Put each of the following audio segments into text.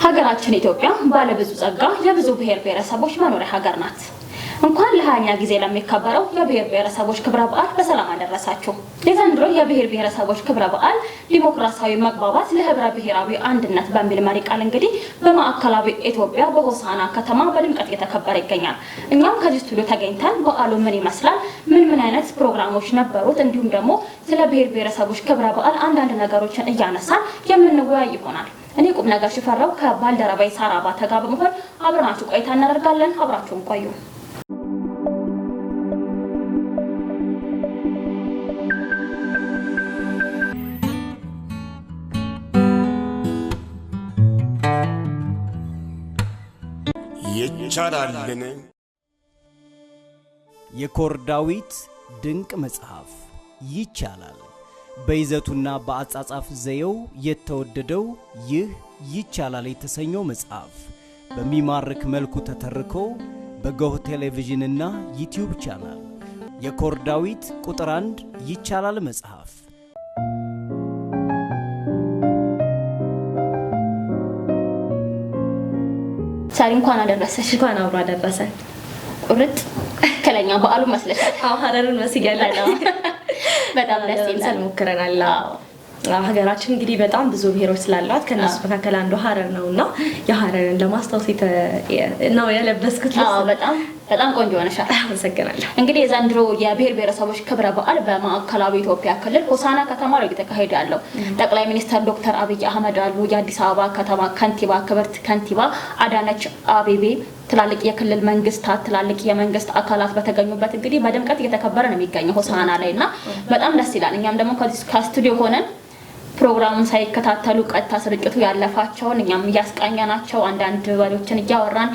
ሀገራችን ኢትዮጵያ ባለ ብዙ ጸጋ የብዙ ብሔር ብሔረሰቦች መኖሪያ ሀገር ናት። እንኳን ለ20ኛ ጊዜ ለሚከበረው የብሔር ብሔረሰቦች ክብረ በዓል በሰላም አደረሳችሁ። የዘንድሮ የብሔር ብሔረሰቦች ክብረ በዓል ዲሞክራሲያዊ መግባባት ለህብረ ብሔራዊ አንድነት በሚል መሪ ቃል እንግዲህ በማዕከላዊ ኢትዮጵያ በሆሳና ከተማ በድምቀት እየተከበረ ይገኛል። እኛም ከዚህ ስቱዲዮ ተገኝተን በዓሉ ምን ይመስላል፣ ምን አይነት ፕሮግራሞች ነበሩት፣ እንዲሁም ደግሞ ስለ ብሔር ብሔረሰቦች ክብረ በዓል አንዳንድ ነገሮችን እያነሳን የምንወያይ ይሆናል። እኔ ቁም ነገር ሽፈራው ከባልደረባይ ሳራ ባተ ጋር በመሆን አብረናችሁ ቆይታ እናደርጋለን። አብራችሁን ቆዩ። ይቻላልን? የኮርዳዊት ድንቅ መጽሐፍ ይቻላል። በይዘቱና በአጻጻፍ ዘየው የተወደደው ይህ ይቻላል የተሰኘው መጽሐፍ በሚማርክ መልኩ ተተርኮ በጎህ ቴሌቪዥንና ዩቲዩብ ቻናል የኮርዳዊት ቁጥር 1 ይቻላል መጽሐፍ ሳሪ እንኳን አደረሰሽ። እንኳን አብሮ አደረሰን። ቁርጥ ከለኛ በዓሉ መስለሻል። ሀረሩን መስያለና በጣም ደስ ይላል። ሞክረናል። ሀገራችን እንግዲህ በጣም ብዙ ብሔሮች ስላሏት ከነሱ መካከል አንዱ ሀረር ነውና የሀረርን ለማስታወስ ነው ያለበስኩት። በጣም ቆንጆ ሆነሻል። አመሰግናለሁ። እንግዲህ የዘንድሮ የብሔር ብሔረሰቦች ክብረ በዓል በማዕከላዊ ኢትዮጵያ ክልል ሆሳና ከተማ ላይ እየተካሄደ ያለው ጠቅላይ ሚኒስትር ዶክተር አብይ አህመድ አሉ፣ የአዲስ አበባ ከተማ ከንቲባ ክብርት ከንቲባ አዳነች አቤቤ፣ ትላልቅ የክልል መንግስታት፣ ትላልቅ የመንግስት አካላት በተገኙበት እንግዲህ በድምቀት እየተከበረ ነው የሚገኘው ሆሳና ላይና በጣም ደስ ይላል። እኛም ደግሞ ከስቱዲዮ ሆነን ፕሮግራሙን ሳይከታተሉ ቀጥታ ስርጭቱ ያለፋቸውን እኛም እያስቃኛናቸው አንዳንድ ወሬዎችን እያወራን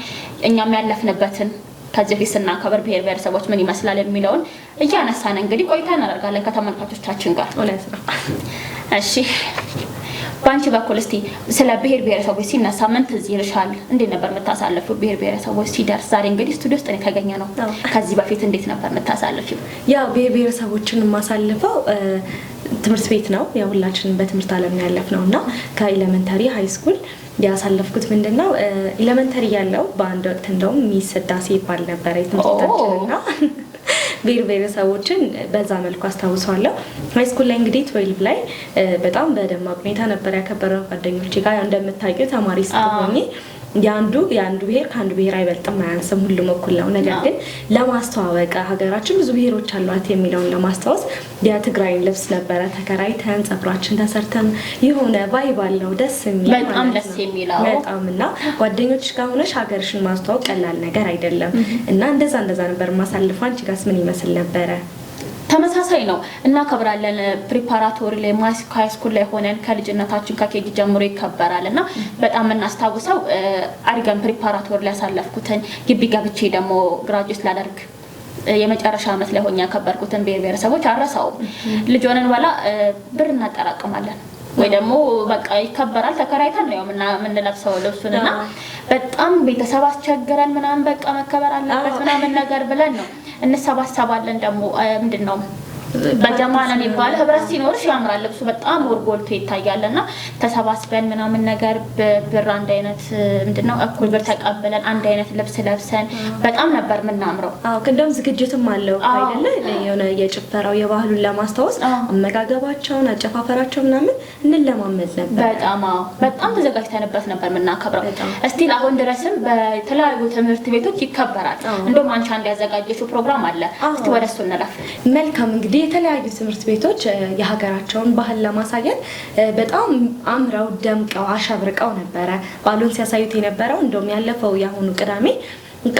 እኛም ያለፍንበትን ከዚህ ፊት ስናከብር ብሔር ብሔረሰቦች ምን ይመስላል የሚለውን እያነሳን እንግዲህ ቆይታ እናደርጋለን ከተመልካቾቻችን ጋር። እውነት ነው። እሺ፣ ባንቺ በኩል እስቲ ስለ ብሔር ብሔረሰቦች ሲነሳ ምን ትዝ ይልሻል? እንዴት ነበር የምታሳልፊው? ብሔር ብሔረሰቦች ሲደርስ ዛሬ እንግዲህ ስቱዲዮ ውስጥ የተገኘ ነው። ከዚህ በፊት እንዴት ነበር የምታሳልፊው? ያው ብሔር ብሔረሰቦችን የማሳልፈው ትምህርት ቤት ነው። ያው ሁላችንም በትምህርት ዓለም ነው ያለፍነውና ከኤሌመንተሪ ሃይ ስኩል ያሳለፍኩት ምንድነው ኤሌመንተሪ ያለው በአንድ ወቅት እንደውም ሚስዳሴ ይባል ነበር የትምህርታችንና ብሔር ብሔረሰቦችን በዛ መልኩ አስታውሳለሁ። ሃይ ስኩል ላይ እንግዲህ 12 ላይ በጣም በደማቅ ሁኔታ ነበር ያከበረው ጓደኞቼ ጋር። እንደምታውቂው ተማሪ ስትሆኚ ያንዱ ብሔር ካንዱ ብሔር አይበልጥም አያንስም፣ ሁሉም እኩል ነው። ነገር ግን ለማስተዋወቅ ሀገራችን ብዙ ብሔሮች አሏት የሚለውን ለማስተዋወስ የትግራይን ልብስ ነበረ ተከራይተን ጸጉራችን ተሰርተን የሆነ ቫይብ አለው ደስ የሚል በጣም ደስ የሚለው በጣምና ጓደኞች ጋር ሆነሽ ሀገርሽን ማስተዋወቅ ቀላል ነገር አይደለም እና እንደዛ ነበር ማሳልፈው። አንቺ ጋርስ ምን ይመስል ነበረ? ተመሳሳይ ነው እና ከብራለን ፕሪፓራቶሪ ላይ ሃይ ስኩል ላይ ሆነን ከልጅነታችን ከኬጂ ጀምሮ ይከበራልና በጣም እናስታውሰው። አድገን ፕሪፓራቶሪ ላይ ያሳለፍኩትን ግቢ ገብቼ ደግሞ ግራጁዌት ላደርግ የመጨረሻ ዓመት ላይ ሆኜ ያከበርኩትን ብሔር ብሔረሰቦች አረሳውም። ልጅ ሆነን በኋላ ብር እናጠራቅማለን ወይ ደግሞ በቃ ይከበራል ተከራይተን ነው የምንለብሰው ልብሱንና በጣም ቤተሰብ አስቸግረን ምናምን በቃ መከበር አለበት ምናምን ነገር ብለን ነው እንሰባሰባለን። ደግሞ ምንድነው በጀማዓን ይባል ህብረት ሲኖርሽ ያምራል ልብሱ በጣም ወርጎልቶ ይታያልና ተሰባስበን ምናምን ነገር ብር አንድ አይነት ምንድነው እኩል ብር ተቀበለን አንድ አይነት ልብስ ለብሰን በጣም ነበር ምናምረው። እንደውም ዝግጅትም አለው አይደለ? የሆነ የጭፈራው የባህሉን ለማስተዋወስ አመጋገባቸውን አጨፋፈራቸው ምናምን እንለማመድ ነበር። በጣም ተዘጋጅተንበት ነበር ምናከብረው። እስቲ አሁን ድረስም በተለያዩ ትምህርት ቤቶች ይከበራል። እንደውም አንቺ አንድ ያዘጋጀሽው ፕሮግራም አለ። እስቲ ወደሱ እንለፍ። መልካም እንግዲህ የተለያዩ ትምህርት ቤቶች የሀገራቸውን ባህል ለማሳየት በጣም አምረው ደምቀው አሸብርቀው ነበረ ባሉን ሲያሳዩት የነበረው። እንደውም ያለፈው ያሁኑ ቅዳሜ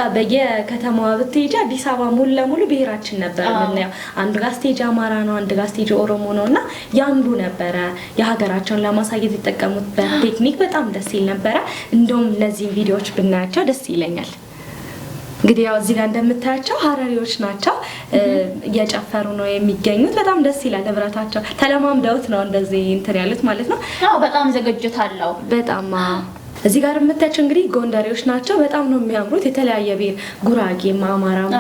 በየከተማዋ ብትሄጂ አዲስ አበባ ሙሉ ለሙሉ ብሔራችን ነበር ምናየው። አንዱ ጋር ስቴጅ አማራ ነው፣ አንዱ ጋር ስቴጅ ኦሮሞ ነውና ያንዱ ነበረ የሀገራቸውን ለማሳየት የተጠቀሙበት ቴክኒክ በጣም ደስ ይል ነበረ። እንደውም ለዚህ ቪዲዮዎች ብናያቸው ደስ ይለኛል። እንግዲህ ያው እዚህ ጋር እንደምታያቸው ሀረሪዎች ናቸው፣ እየጨፈሩ ነው የሚገኙት። በጣም ደስ ይላል ህብረታቸው። ተለማምደውት ነው እንደዚህ እንትን ያሉት ማለት ነው። በጣም ዝግጅት አለው በጣም እዚህ ጋር የምታያቸው እንግዲህ ጎንደሬዎች ናቸው። በጣም ነው የሚያምሩት። የተለያየ ብሔር ጉራጌም፣ አማራም፣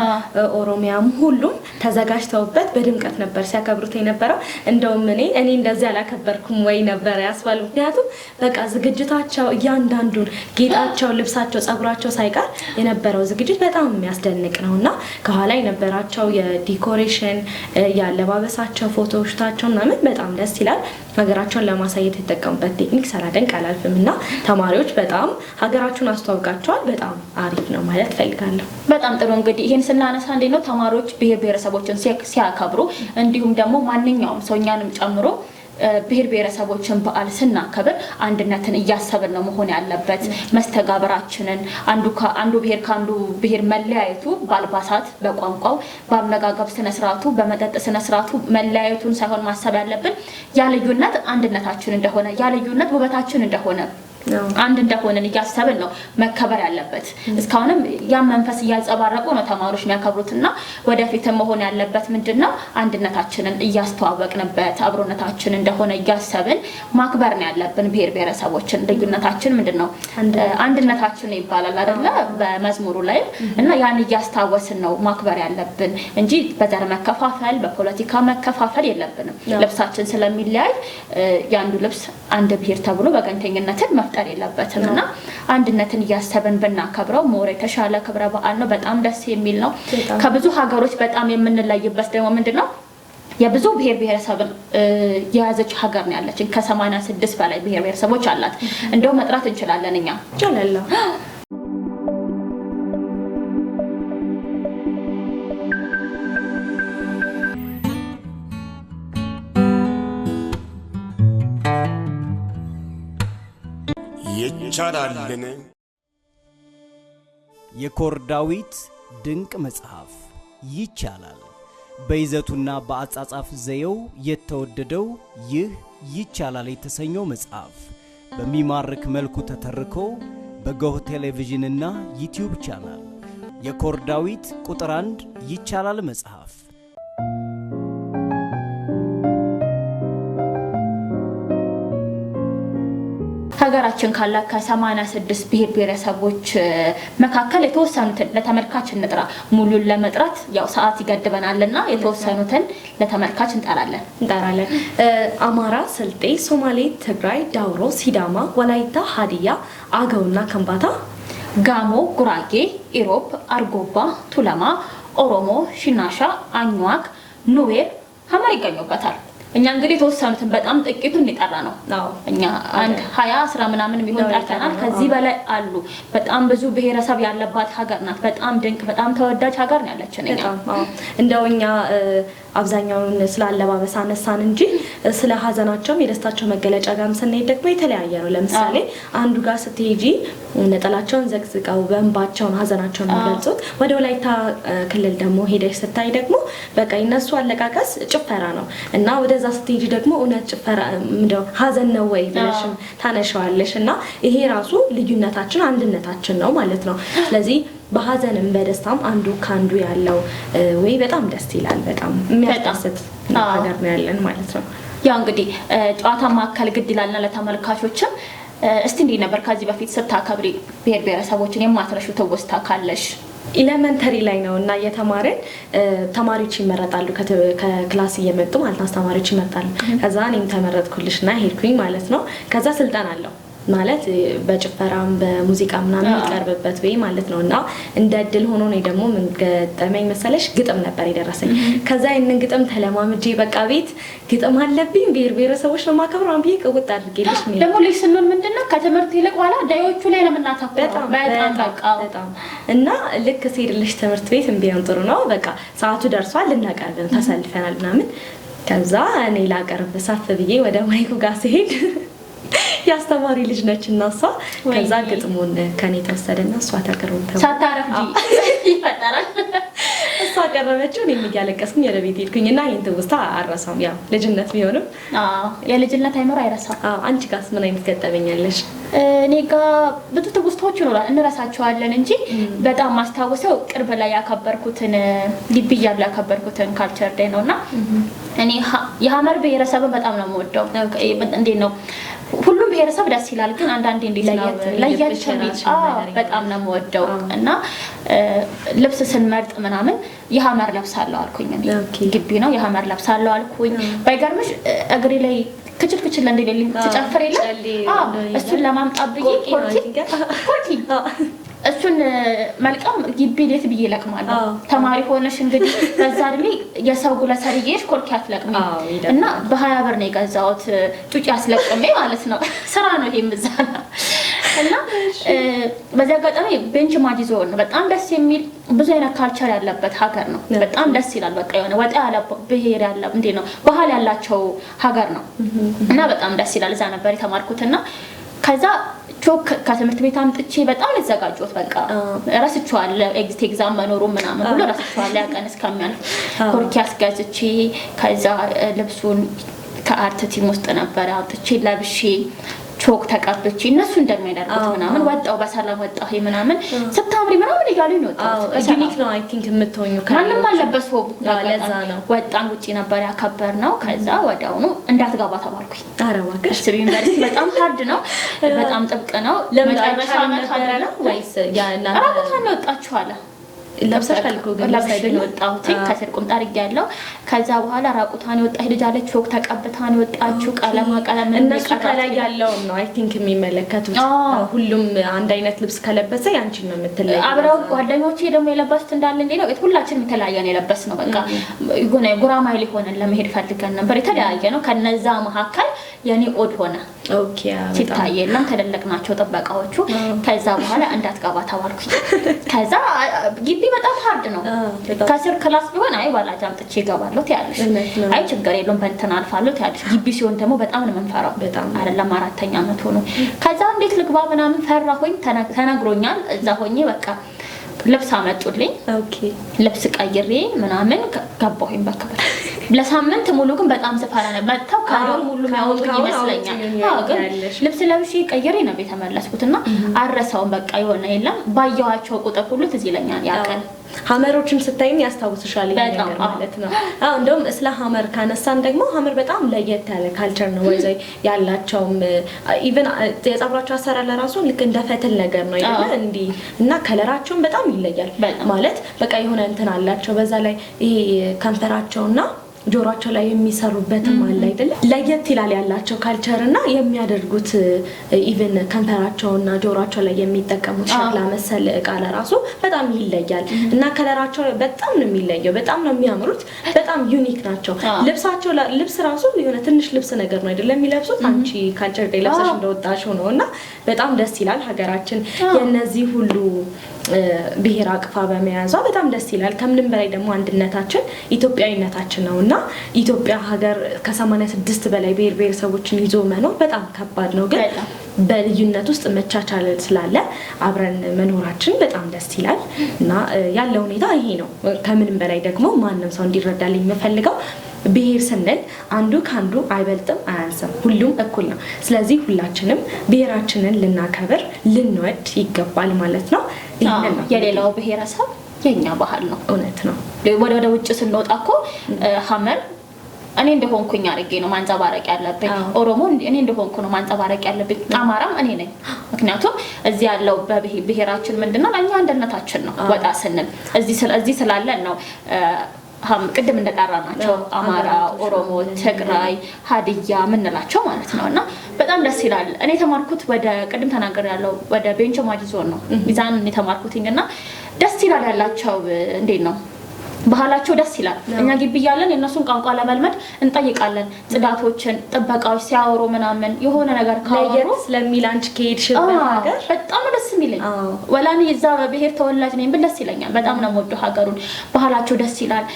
ኦሮሚያም ሁሉም ተዘጋጅተውበት በድምቀት ነበር ሲያከብሩት የነበረው። እንደውም እኔ እንደዚህ አላከበርኩም ወይ ነበር ያስባሉ። ምክንያቱም በቃ ዝግጅታቸው እያንዳንዱን ጌጣቸው፣ ልብሳቸው፣ ጸጉራቸው ሳይቀር የነበረው ዝግጅት በጣም የሚያስደንቅ ነውና ከኋላ የነበራቸው የዲኮሬሽን ያለባበሳቸው ፎቶዎቻቸው ምናምን በጣም ደስ ይላል። ሀገራቸውን ለማሳየት የተጠቀሙበት ቴክኒክ ሳላደንቅ አላልፍምና ተማሪዎች በጣም ሀገራችሁን አስተዋውቃቸዋል። በጣም አሪፍ ነው ማለት ፈልጋለሁ። በጣም ጥሩ። እንግዲህ ይሄን ስናነሳ እንዴት ነው ተማሪዎች ብሔር ብሔረሰቦችን ሲያከብሩ እንዲሁም ደግሞ ማንኛውም ሰው እኛንም ጨምሮ ብሔር ብሔረሰቦችን በዓል ስናከብር አንድነትን እያሰብን ነው መሆን ያለበት። መስተጋብራችንን አንዱ ብሔር ከአንዱ ብሔር መለያየቱ በአልባሳት፣ በቋንቋው፣ በአመጋገብ ስነስርዓቱ፣ በመጠጥ ስነስርዓቱ መለያየቱን ሳይሆን ማሰብ ያለብን ያልዩነት አንድነታችን እንደሆነ ያልዩነት ውበታችን እንደሆነ አንድ እንደሆነን እያሰብን ነው መከበር ያለበት። እስካሁንም ያ መንፈስ እያጸባረቁ ነው ተማሪዎች የሚያከብሩትና ወደፊትም መሆን ያለበት ምንድነው አንድነታችንን እያስተዋወቅንበት አብሮነታችን እንደሆነ እያሰብን ማክበር ነው ያለብን። ብሔር ብሔረሰቦችን ልዩነታችን ምንድነው አንድነታችን ይባላል አይደለ በመዝሙሩ ላይ እና ያን እያስታወስን ነው ማክበር ያለብን እንጂ በዘር መከፋፈል በፖለቲካ መከፋፈል የለብንም። ልብሳችን ስለሚለያይ ያንዱ ልብስ አንድ ብሔር ተብሎ በገንተኝነትን መፍጠር የለበትም እና አንድነትን እያሰብን ብናከብረው ሞር የተሻለ ክብረ በዓል ነው። በጣም ደስ የሚል ነው። ከብዙ ሀገሮች በጣም የምንለይበት ደግሞ ምንድነው የብዙ ብሔር ብሔረሰብን የያዘች ሀገር ነው ያለችን። ከ86 በላይ ብሔር ብሔረሰቦች አላት። እንደው መጥራት እንችላለን እኛ ጀለላ ይቻላልን? የኮር ዳዊት ድንቅ መጽሐፍ ይቻላል። በይዘቱና በአጻጻፍ ዘየው የተወደደው ይህ ይቻላል የተሰኘው መጽሐፍ በሚማርክ መልኩ ተተርኮ በጎህ ቴሌቪዥንና ዩቲዩብ ቻናል የኮር ዳዊት ቁጥር 1 ይቻላል መጽሐፍ ሀገራችን ካላ ከ86 ብሔር ብሔረሰቦች መካከል የተወሰኑትን ለተመልካች እንጥራ። ሙሉን ለመጥራት ያው ሰዓት ይገድበናልና የተወሰኑትን ለተመልካች እንጠራለን። አማራ፣ ስልጤ፣ ሶማሌ፣ ትግራይ፣ ዳውሮ፣ ሲዳማ፣ ወላይታ፣ ሀዲያ፣ አገውና ከምባታ፣ ጋሞ፣ ጉራጌ፣ ኢሮብ፣ አርጎባ፣ ቱለማ፣ ኦሮሞ፣ ሽናሻ፣ አኝዋክ፣ ኑዌር፣ ሀመር ይገኙበታል። እኛ እንግዲህ ተወሰኑትን በጣም ጥቂቱን ይጠራ ነው። እኛ አንድ 20 10 ምናምን ቢሆን ጠርተናል። ከዚህ በላይ አሉ። በጣም ብዙ ብሔረሰብ ያለባት ሀገር ናት። በጣም ድንቅ በጣም ተወዳጅ ሀገር ነው ያለችን። እንደውኛ አብዛኛውን ስላለባበስ አነሳን እንጂ ስለ ሀዘናቸው የደስታቸው መገለጫ ጋርም ስንሄድ ደግሞ የተለያየ ነው። ለምሳሌ አንዱ ጋር ስትሄጂ ነጠላቸውን ዘቅዝቀው በእንባቸውን ሀዘናቸውን የሚገልጹት፣ ወደ ወላይታ ክልል ደግሞ ሄደሽ ስታይ ደግሞ በቃ የነሱ አለቃቀስ ጭፈራ ነው እና ወደዛ ስትሄጂ ደግሞ እውነት ጭፈራ እንደው ሀዘን ነው ወይ ብለሽም ታነሻዋለሽ እና ይሄ ራሱ ልዩነታችን አንድነታችን ነው ማለት ነው። ስለዚህ በሀዘንም በደስታም አንዱ ካንዱ ያለው ወይ በጣም ደስ ይላል። በጣም የሚያስደስት ነገር ነው ያለን ማለት ነው። ያው እንግዲህ ጨዋታ ማከል ግድ ይላልና ለተመልካቾችም እስቲ እንዴ ነበር ከዚህ በፊት ስታከብሪ ብሔር ብሔረሰቦችን የማትረሹት ትውስታ ካለሽ? ኤሌመንተሪ ላይ ነው እና የተማረን ተማሪዎች ይመረጣሉ ከክላስ እየመጡ ማለት ነው። አስተማሪዎች ይመጣሉ። ከዛ እኔም ተመረጥኩልሽና ሄድኩኝ ማለት ነው። ከዛ ስልጠና አለው ማለት በጭፈራም በሙዚቃ ምናምን ይቀርብበት ወይ ማለት ነውና እንደ እድል ሆኖ ነው ደግሞ ምን ገጠመኝ መሰለሽ ግጥም ነበር የደረሰኝ። ከዛ ይሄንን ግጥም ተለማምጄ በቃ ቤት ግጥም አለብኝ ብሔር ብሔረሰቦች ነው ማከብረው አንብዬ ቅውጥ አድርጌልሽ ነው ደግሞ ልጅ ስንሆን ምንድነው ከትምህርት ይልቅ ኋላ ዳዮቹ ላይ ለምናታፈው በጣም እና ልክ ሲሄድልሽ ትምህርት ቤት እንቢያን ጥሩ ነው በቃ ሰዓቱ ደርሷል ልናቀርብ ተሰልፈናል ምናምን። ከዛ እኔ ላቀርብ ሳፍ ብዬ ወደ ማይኩ ጋር ሲሄድ ያስተማሪ ልጅ ነች እና እሷ ከዛ ግጥሙን ከኔ ተወሰደና እሷ ተቀርበው ሳታረፍጂ ይፈጠራል። እሷ ቀረበችው እኔ እያለቀስኩኝ ወደ ቤት ሄድኩኝና ይሄን ትውስታ አረሳም። ያው ልጅነት ቢሆንም የልጅነት አይኖር አይረሳም። አንቺ ጋርስ ምን አይነት ገጠመኛለሽ? እኔ ጋር ብዙ ትውስታዎች ይኖራል እንረሳቸዋለን እንጂ በጣም ማስታወሰው ቅርብ ላይ ያከበርኩትን ግቢ እያለሁ ያከበርኩትን ካልቸር ዴይ ነውና እኔ የሀመር ብሔረሰብን በጣም ነው የምወደው። እንዴት ነው ሁሉም ብሔረሰብ ደስ ይላል ግን አንዳንዴ እንዴት ነው ለየት የሚል በጣም ነው የምወደው እና ልብስ ስንመርጥ ምናምን የሐመር ለብሳለሁ አልኩኝ እኔ ግቢ ነው የሐመር ለብሳለሁ አልኩኝ ባይገርምሽ እግሬ ላይ ክችል እንደሌለኝ ተጨፈረ የለም እሱን ለማምጣት ብዬ ኮርቲ እሱን መልቀም ግቢ ቤት ብዬ ለቅማለሁ ተማሪ ሆነሽ እንግዲህ በዛ እድሜ የሰው ጉለሰርዬሽ ኮርኪ አትለቅሚ እና በ20 ብር ነው የገዛሁት ጡጭ አስለቅሜ ማለት ነው ስራ ነው ይሄም እዛና እና በዛ አጋጣሚ ቤንች ማጂ ዞን በጣም ደስ የሚል ብዙ አይነት ካልቸር ያለበት ሀገር ነው በጣም ደስ ይላል በቃ የሆነ ወጣ ያለ ብሄር ያለ እንዴ ነው ባህል ያላቸው ሀገር ነው እና በጣም ደስ ይላል እዛ ነበር የተማርኩትና ከዛ ቾክ ከትምህርት ቤት አምጥቼ በጣም ተዘጋጆት በቃ ራስቻለሁ ኤግዛም መኖሩ ምናምን ሁሉ ራስቻለሁ ያቀን እስከሚያልፍ ኮርኪ አስጋዝቼ ከዛ ልብሱን ከአርት ቲም ውስጥ ነበር አውጥቼ ለብሼ ቾክ ተቀብቼ እነሱ እንደሚያደርጉት ምናምን ወጣው በሰላም ወጣሁ ምናምን ስታምሪ ምናምን ይጋሉ ነው ዩኒክ ነው አይ ቲንክ የምትሆኙ ካለም አለበሰው ለዛ ነው ወጣን ውጪ ነበር ያከበር ነው ከዛ ወዳውኑ እንዳትገባ ተባልኩኝ አረዋከሽ ዩኒቨርሲቲ በጣም ሃርድ ነው በጣም ጥብቅ ነው ለመጨረሻ ዓመት አለ ወይስ ያና አራቦታን ወጣችሁ አለ ለብሰሻል እኮ ግን ለብሰሽ ወጣሁት ከስር ቁምጣ አድርጌያለሁ ከዛ በኋላ ራቁታን ወጣች ልጅ አለች ቾክ ተቀብታን ወጣችሁ ቀለም እነሱ ከላይ ያለው ነው አይ ቲንክ የሚመለከቱት ሁሉም አንድ አይነት ልብስ ከለበሰ ያንቺን ነው የምትለየው አብረው ጓደኞቼ ደግሞ የለበሱት እንዳለ እንዴ ነው ሁላችንም የተለያየን የለበስ ነው በቃ ይጎና ጉራማይ ሊሆነን ለመሄድ ፈልገን ነበር የተለያየ ነው ከነዛ መካከል የኔ ኦድ ሆነ ኦኬ ሲታይ የለም ተደለቅናቸው ተበቃዎቹ ከዛ በኋላ እንዳትገባ ተባልኩኝ ከዛ ግቢ በጣም ሃርድ ነው ከስር ክላስ ቢሆን አይ ባላጅ አምጥቼ ይገባለሁ ያለሽ አይ ችግር የለም በእንትን አልፋለሁ ያለሽ ግቢ ሲሆን ደግሞ በጣም ነው መንፈራው አይደለም 4ኛ አመት ሆኖ ከዛ እንዴት ልግባ ምናምን ፈራሁኝ ተነግሮኛል እዛ ሆኜ በቃ ልብስ አመጡልኝ ኦኬ ልብስ ቀይሬ ምናምን ገባሁኝ በክብር ለሳምንት ሙሉ ግን በጣም ዘፋራ ነበር መጣው ካሮን ሙሉ የሚያወጡኝ ይመስለኛል ግን ልብስ ለብሼ ቀይሬ ነው የተመለስኩትና አረሳውን በቃ ይሆነ የለም ባየዋቸው ቁጥር ሁሉ ትዝ ይለኛል ያቀን ሐመሮችን ስታይኝ ያስታውስሻል ይሄን ማለት ነው እንደውም እስላ ሐመር ካነሳን ደግሞ ሐመር በጣም ለየት ያለ ካልቸር ነው ወይዘይ ያላቸው ኢቭን የጻፍራቸው አሰራር ለራሱ ልክ እንደ ፈትል ነገር ነው አይደል እንዲ እና ከለራቸው በጣም ይለያል ማለት በቃ የሆነ እንትን አላቸው በዛ ላይ ይሄ ከንፈራቸውና ጆሮአቸው ላይ የሚሰሩበትም አለ አይደል ለየት ይላል ያላቸው ካልቸርና የሚያደርጉት ኢቭን ከንፈራቸውና ጆሮአቸው ላይ የሚጠቀሙት ሸክላ መሰል እቃ ለራሱ በጣም ይለያል እና ከለራቸው በጣም ነው የሚለየው በጣም ነው የሚያምሩት በጣም ዩኒክ ናቸው ልብሳቸው ልብስ ራሱ የሆነ ትንሽ ልብስ ነገር ነው አይደል የሚለብሱት አንቺ ካልቸር ላይ ለብሰሽ እንደወጣሽው ነውና በጣም ደስ ይላል ሀገራችን የነዚህ ሁሉ ብሄር አቅፋ በመያዟ በጣም ደስ ይላል ከምንም በላይ ደግሞ አንድነታችን ኢትዮጵያዊነታችን ነውና ኢትዮጵያ ሀገር ከ86 በላይ ብሄር ብሄረሰቦችን ይዞ መኖር በጣም ከባድ ነው ግን በልዩነት ውስጥ መቻቻል ስላለ አብረን መኖራችን በጣም ደስ ይላል እና ያለው ሁኔታ ይሄ ነው ከምንም በላይ ደግሞ ማንንም ሰው እንዲረዳልኝ የምፈልገው ብሄር ስንል አንዱ ካንዱ አይበልጥም አያንስም ሁሉም እኩል ነው ስለዚህ ሁላችንም ብሄራችንን ልናከብር ልንወድ ይገባል ማለት ነው የሌላው ብሄረሰብ የኛ ባህል ነው እውነት ነው ወደ ውጭ ስንወጣኮ ሐመር እኔ እንደሆንኩኝ አርጌ ነው ማንጸባረቅ ያለብኝ ኦሮሞ እኔ እንደሆንኩ ነው ማንጸባረቅ ያለብኝ አማራም እኔ ነኝ ምክንያቱም እዚህ ያለው በብሄራችን ምንድነው ለኛ አንድነታችን ነው ወጣ ስንል እዚህ ስላለን ነው ቅድም እንደጠራናቸው አማራ ኦሮሞ ትግራይ ሀዲያ ምንላቸው ማለት ነውና በጣም ደስ ይላል እኔ ተማርኩት ወደ ቅድም ተናገር ያለው ወደ ቤንች ማጂ ዞን ነው ሚዛን ተማርኩትኝና ደስ ይላል ያላቸው እንዴት ነው ባህላቸው ደስ ይላል እኛ ግቢ ያለን የነሱን ቋንቋ ለመልመድ እንጠይቃለን ጽዳቶችን ጥበቃዎች ሲያወሩ ምናምን የሆነ ነገር ካወሩ ስለሚል አንቺ ከሄድሽበት ሀገር በጣም ደስ የሚለኝ ወላኔ እዛ በብሄር ተወላጅ ነኝ ብል ደስ ይለኛል በጣም ነው የምወደው ሀገሩን ባህላቸው ደስ ይላል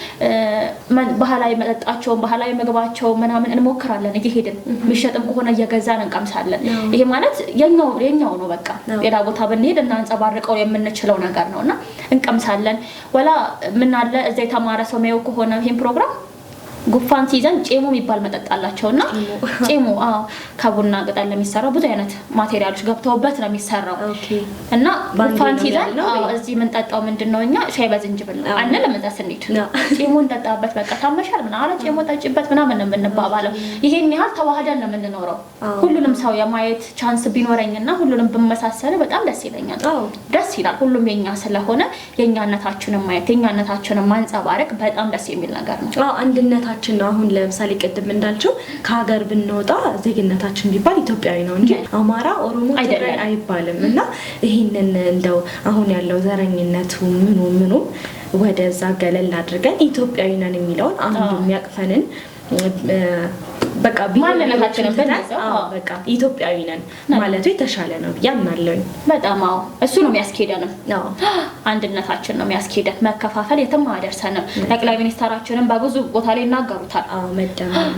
ባህላዊ መጠጣቸው ባህላዊ ምግባቸው ምናምን እንሞክራለን እየሄድን ምሽጥም ከሆነ እየገዛን እንቀምሳለን ይሄ ማለት የኛው ነው በቃ ሌላ ቦታ ብንሄድ እናንጸባርቀው የምንችለው ነገር ነውና እንቀምሳለን ወላ ምን አለ እዛ የተማረ ሰው ነው ከሆነ ይሄን ፕሮግራም ጉፋን ሲይዘን ጬሞ የሚባል መጠጥ አላቸውና ጬሞ ከቡና ቅጠል ለሚሰራው ብዙ አይነት ማቴሪያሎች ገብተውበት ነው የሚሰራው እና ጉፋን ሲይዘን እዚህ ምን ጠጣው ምንድነው እኛ ሻይ በዝንጅብል ነው አንነ ለመዛስ እንዴት ጬሞ እንጠጣበት በቃ ታመሻል ምናምን አለ ጬሞ ጠጭበት ምናምን ነው የምንባባለው ይሄን ያህል ተዋህደን ነው የምንኖረው ሁሉንም ሰው የማየት ቻንስ ቢኖረኝና ሁሉንም በመሳሰለ በጣም ደስ ይለኛል ደስ ይላል ሁሉም የኛ ስለሆነ የኛነታችንን ማየት የኛነታችንን ማንጸባረቅ በጣም ደስ የሚል ነገር ነው አንድነታችን ነው አሁን ለምሳሌ ቅድም እንዳልችው ከሀገር ብንወጣ ዜግነታችን ቢባል ኢትዮጵያዊ ነው እንጂ አማራ ኦሮሞ ትግራይ አይባልም እና ይሄንን እንደው አሁን ያለው ዘረኝነቱ ምኑ ወደዛ ገለል አድርገን ኢትዮጵያዊ ነን የሚለውን አንዱ የሚያቅፈንን በቃ ማንነታችንን በቃ ኢትዮጵያዊ ነን ማለቱ የተሻለ ነው ያምናለኝ በጣም እሱ ነው የሚያስኬደን አንድነታችን ነው የሚያስኬደን መከፋፈል የትም አደረሰን ጠቅላይ ሚኒስትራችንን በብዙ ቦታ ላይ እናገሩታል መደመር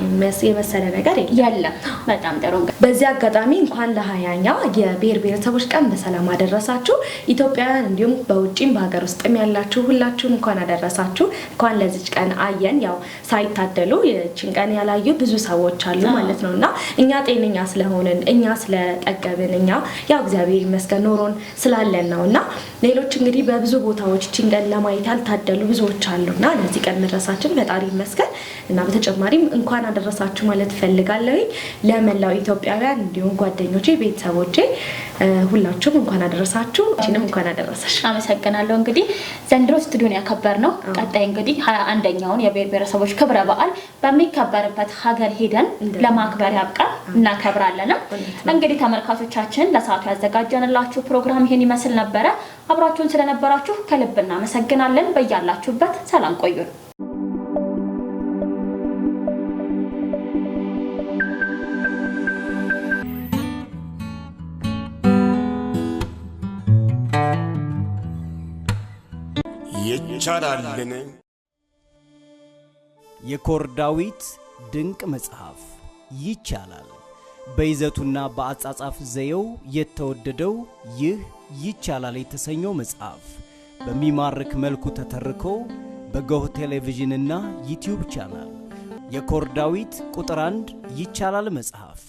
የመሰለ ነገር የለም በጣም ጥሩ በዚህ አጋጣሚ እንኳን ለ20ኛ የብሔር ብሔረሰቦች ቀን በሰላም አደረሳችሁ ኢትዮጵያውያን እንዲሁም በውጪም በሀገር ውስጥም ያላችሁ ሁላችሁም እንኳን አደረሳችሁ እንኳን ለዚህ ቀን አየን ያው ሳይታደሉ የቺን ቀን ያላዩ ብዙ ሰዎች አሉ ማለት ነውና እኛ ጤነኛ ስለሆነን እኛ ስለጠገብን እኛ ያው እግዚአብሔር ይመስገን ኖሮን ስላለን ነውና ሌሎች እንግዲህ በብዙ ቦታዎች ቺንቀን ለማየት ያልታደሉ ብዙዎች አሉና ለዚህ ቀን መድረሳችን ፈጣሪ ይመስገን እና በተጨማሪም እንኳን አደረሳችሁ ማለት ፈልጋለሁ ለመላው ኢትዮጵያውያን እንዲሁም ጓደኞቼ ቤተሰቦቼ ሁላችሁም እንኳን አደረሳችሁ እቺንም እንኳን አደረሰሽ አመሰግናለሁ እንግዲህ ዘንድሮ ስቱዲዮን ያከበርነው ቀጣይ እንግዲህ 21ኛውን የብሔር ብሔረሰቦች ክብረ በዓል በሚከበርበት ሀገር ሄደን ለማክበር ያብቃን እናከብራለን እንግዲህ ተመልካቾቻችን ለሰዓቱ ያዘጋጀንላችሁ ፕሮግራም ይሄን ይመስል ነበር አብራችሁን ስለነበራችሁ ከልብ እናመሰግናለን በያላችሁበት ሰላም ቆዩን ይቻላልን የኮርዳዊት ድንቅ መጽሐፍ ይቻላል በይዘቱና በአጻጻፍ ዘየው የተወደደው ይህ ይቻላል የተሰኘው መጽሐፍ በሚማርክ መልኩ ተተርኮ በጎህ ቴሌቪዥንና ዩቲዩብ ቻናል የኮርዳዊት ቁጥር 1 ይቻላል መጽሐፍ